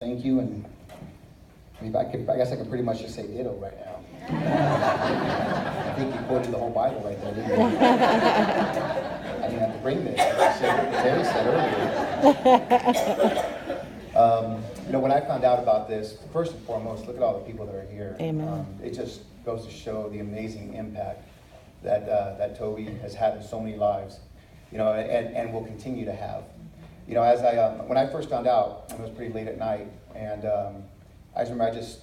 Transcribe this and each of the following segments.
Thank you, and I guess I can pretty much just say ditto right now. I think you quoted the whole Bible right there, didn't you? I didn't have to bring this. Terry said earlier. When I found out about this, first and foremost, look at all the people that are here. Amen. It just goes to show the amazing impact that Toby has had in so many lives, and will continue to have. When I first found out, it was pretty late at night, and I remember I just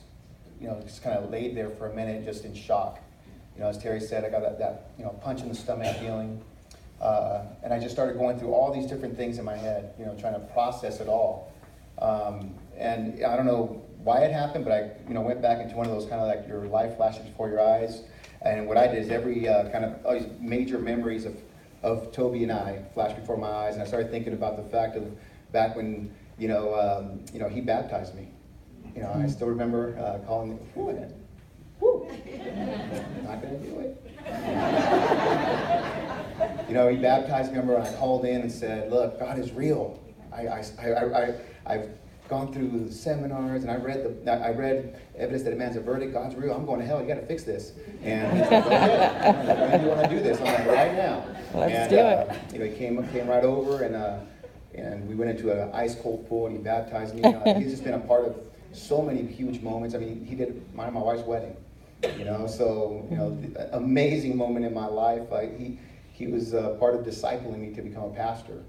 kind of laid there for a minute, just in shock. As Terry said, I got that punch in the stomach feeling, and I just started going through all these different things in my head, trying to process it all. And I don't know why it happened, but I went back into one of those kind of like your life flashes before your eyes, and what I did is every all these major memories of Toby and I flashed before my eyes, and I started thinking about the fact of back when he baptized me. I still remember calling it, whoo, not gonna do it. He baptized me. Remember, I called in and said, "Look, God is real. I've gone through the seminars, and I read evidence that it demands a verdict. God's real. I'm going to hell. You got to fix this." And he's like, "Okay, when do you want to do this?" I'm like, "Right now." Let's do it. He came right over, and we went into an ice cold pool, and he baptized me. He's just been a part of so many huge moments. I mean, he did my wife's wedding. The amazing moment in my life. He was part of discipling me to become a pastor.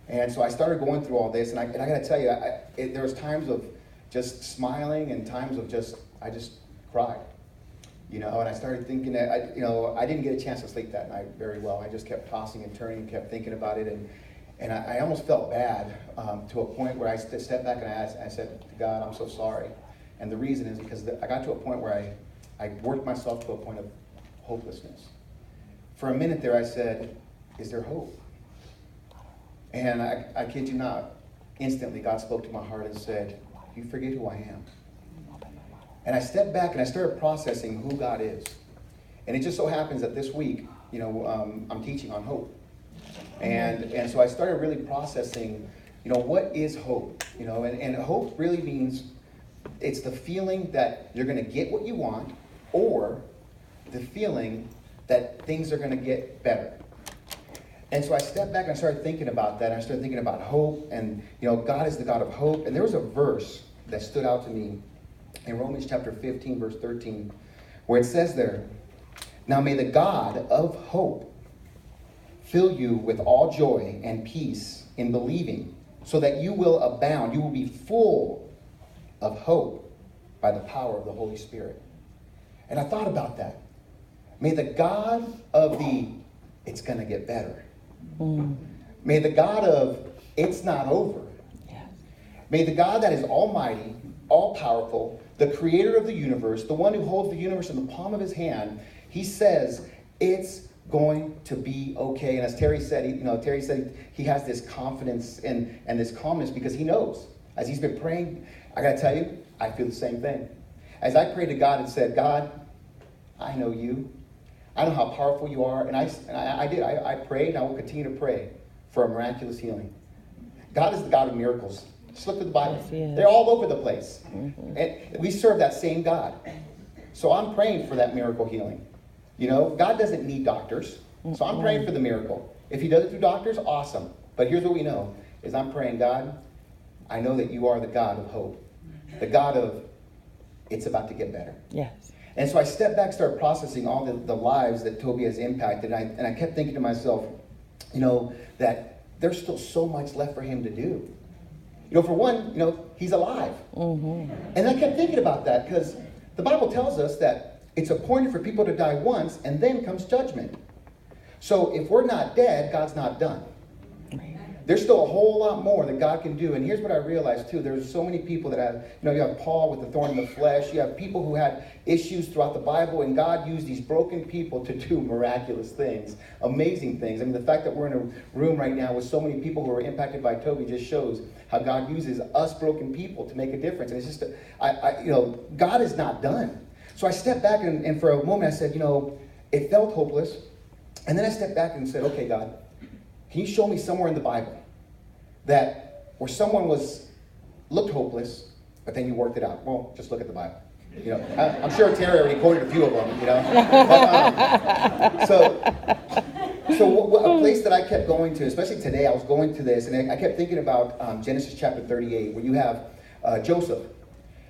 And so I started going through all this, and I got to tell you, there was times of just smiling and times of I just cried, and I started thinking that, I didn't get a chance to sleep that night very well. I just kept tossing and turning, kept thinking about it, and I almost felt bad to a point where I stepped back and I said to God, "I'm so sorry." And the reason is because I got to a point where I worked myself to a point of hopelessness. For a minute there I said, "Is there hope?" And I kid you not, instantly God spoke to my heart and said, "You forget who I am." And I stepped back and I started processing who God is. And it just so happens that this week, I'm teaching on hope. And so I started really processing, what is hope? And hope really means it's the feeling that you're going to get what you want, or the feeling that things are going to get better. And so I stepped back and I started thinking about that. I started thinking about hope, and God is the God of hope. And there was a verse that stood out to me in Romans chapter 15, verse 13, where it says there, "Now may the God of hope fill you with all joy and peace in believing, so that you will abound, you will be full of hope by the power of the Holy Spirit." And I thought about that. May the God of it's going to get better. May the God of it's not over. Yes. May the God that is almighty, all-powerful, the creator of the universe, the one who holds the universe in the palm of his hand, he says it's going to be okay. And as Terry said, he has this confidence and this calmness because he knows. As he's been praying, I got to tell you, I feel the same thing. As I prayed to God and said, "God, I know you. I know how powerful you are." And I did. I prayed, and I will continue to pray for a miraculous healing. God is the God of miracles. Just look at the Bible. Yes, they're all over the place. Mm-hmm. And we serve that same God. So I'm praying for that miracle healing. God doesn't need doctors. So I'm praying for the miracle. If he does it through doctors, awesome. But here's what we know, is I'm praying, "God, I know that you are the God of hope. The God of it's about to get better." Yes. And so I stepped back, started processing all the lives that Toby has impacted. And I kept thinking to myself, that there's still so much left for him to do. For one, he's alive. Mm-hmm. And I kept thinking about that because the Bible tells us that it's appointed for people to die once, and then comes judgment. So if we're not dead, God's not done. There's still a whole lot more that God can do. And here's what I realized too. There's so many people that have, you have Paul with the thorn in the flesh. You have people who had issues throughout the Bible, and God used these broken people to do miraculous things, amazing things. I mean, the fact that we're in a room right now with so many people who are impacted by Toby just shows how God uses us broken people to make a difference. And it's just, God is not done. So I stepped back and for a moment I said, it felt hopeless. And then I stepped back and said, "Okay, God, can you show me somewhere in the Bible that where someone looked hopeless, but then you worked it out. Well, just look at the Bible. You know, I'm sure Terry already quoted a few of them, you know. So a place that I kept going to, especially today, I was going to this, and I kept thinking about Genesis chapter 38, where you have Joseph.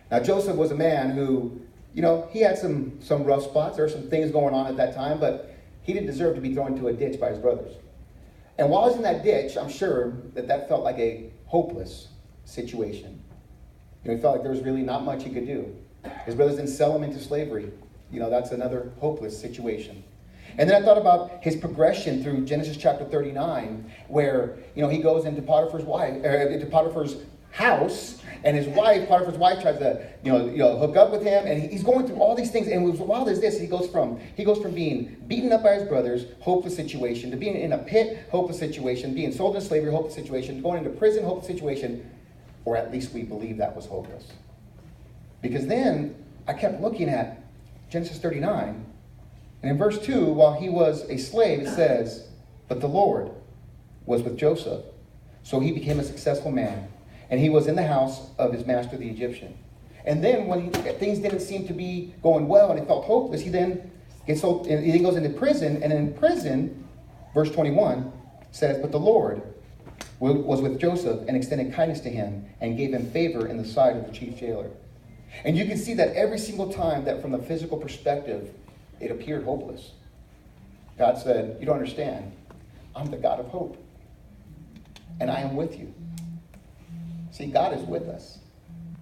Now, Joseph was a man who, you know, he had some rough spots. There were some things going on at that time, but he didn't deserve to be thrown into a ditch by his brothers. And while I was in that ditch, I'm sure that felt like a hopeless situation. You know, he felt like there was really not much he could do. His brothers didn't sell him into slavery. You know, that's another hopeless situation. And then I thought about his progression through Genesis chapter 39, where, you know, he goes into Potiphar's house, and his wife, Potiphar's wife, tries to, you know, hook up with him, and he's going through all these things. And while there's this, he goes from being beaten up by his brothers, hopeless situation, to being in a pit, hopeless situation, being sold into slavery, hopeless situation, going into prison, hopeless situation, or at least we believe that was hopeless. Because then I kept looking at Genesis 39, and in verse 2, while he was a slave, it says, "But the Lord was with Joseph, so he became a successful man, and he was in the house of his master the Egyptian." And then when things didn't seem to be going well and it felt hopeless, he then goes into prison, and in prison, verse 21 says, "But the Lord was with Joseph and extended kindness to him and gave him favor in the sight of the chief jailer." And you can see that every single time that from the physical perspective, it appeared hopeless, God said, "You don't understand. I'm the God of hope, and I am with you." See, God is with us.